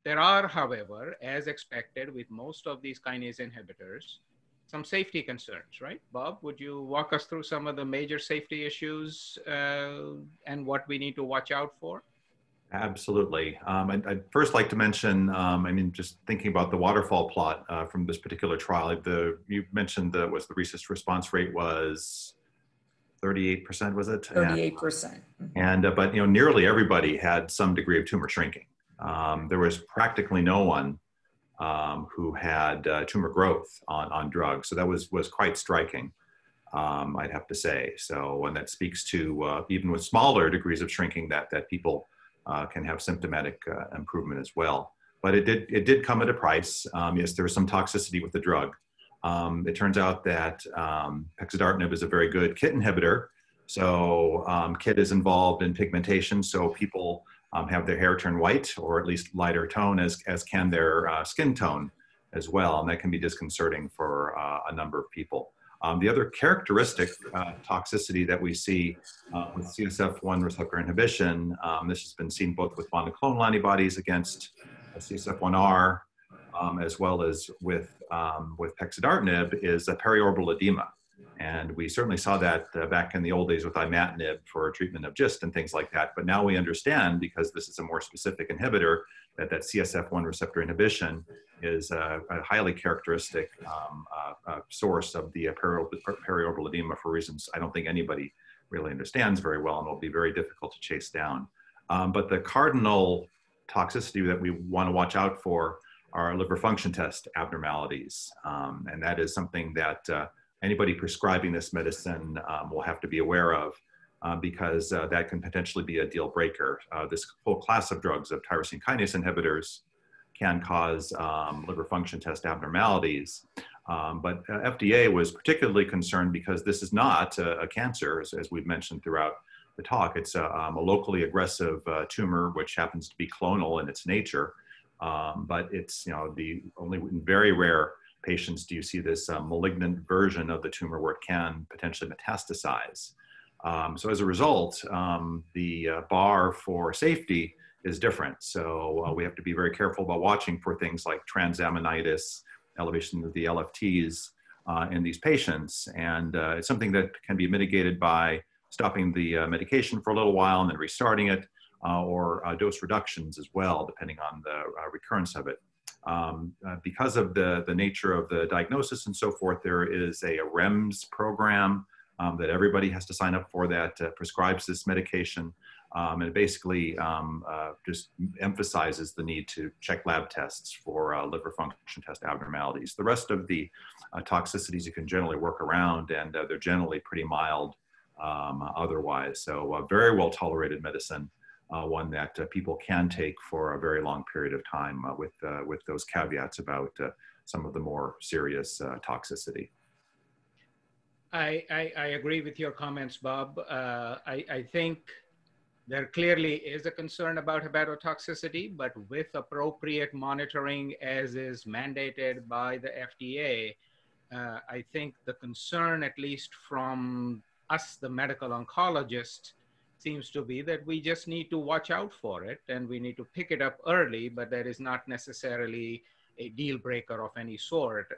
There are, however, as expected with most of these kinase inhibitors, some safety concerns, right? Bob, would you walk us through some of the major safety issues and what we need to watch out for? Absolutely. I'd first like to mention, I mean, just thinking about the waterfall plot from this particular trial, you mentioned the RECIST response rate was 38%, was it? 38%. But nearly everybody had some degree of tumor shrinking. There was practically no one who had tumor growth on drugs, so that was quite striking, I'd have to say. So, and that speaks to even with smaller degrees of shrinking that people can have symptomatic improvement as well. But it did come at a price. Yes, there was some toxicity with the drug. It turns out that pexidartinib is a very good KIT inhibitor. So KIT is involved in pigmentation, so people have their hair turn white, or at least lighter tone, as can their skin tone as well, and that can be disconcerting for a number of people. The other characteristic toxicity that we see with CSF1 receptor inhibition, this has been seen both with monoclonal antibodies against CSF1R, as well as with pexidartinib, is a periorbital edema. And we certainly saw that back in the old days with imatinib for treatment of GIST and things like that. But now we understand, because this is a more specific inhibitor, that CSF1 receptor inhibition is a highly characteristic source of the periorbital edema for reasons I don't think anybody really understands very well, and will be very difficult to chase down. But the cardinal toxicity that we want to watch out for are liver function test abnormalities. And that is something that anybody prescribing this medicine will have to be aware of, because that can potentially be a deal breaker. This whole class of drugs, of tyrosine kinase inhibitors, can cause liver function test abnormalities. But FDA was particularly concerned because this is not a cancer, as we've mentioned throughout the talk. It's a locally aggressive tumor, which happens to be clonal in its nature. But it's, the only in very rare patients do you see this malignant version of the tumor where it can potentially metastasize. So as a result, the bar for safety is different. So we have to be very careful about watching for things like transaminitis, elevation of the LFTs in these patients. And it's something that can be mitigated by stopping the medication for a little while and then restarting it, or dose reductions as well, depending on the recurrence of it. Because of the nature of the diagnosis and so forth, there is a REMS program that everybody has to sign up for that prescribes this medication. And it basically just emphasizes the need to check lab tests for liver function test abnormalities. The rest of the toxicities you can generally work around, and they're generally pretty mild otherwise. So a very well tolerated medicine. One that people can take for a very long period of time with those caveats about some of the more serious toxicity. I agree with your comments, Bob. I think there clearly is a concern about hepatotoxicity, but with appropriate monitoring, as is mandated by the FDA, I think the concern, at least from us, the medical oncologists, seems to be that we just need to watch out for it, and we need to pick it up early, but that is not necessarily a deal breaker of any sort.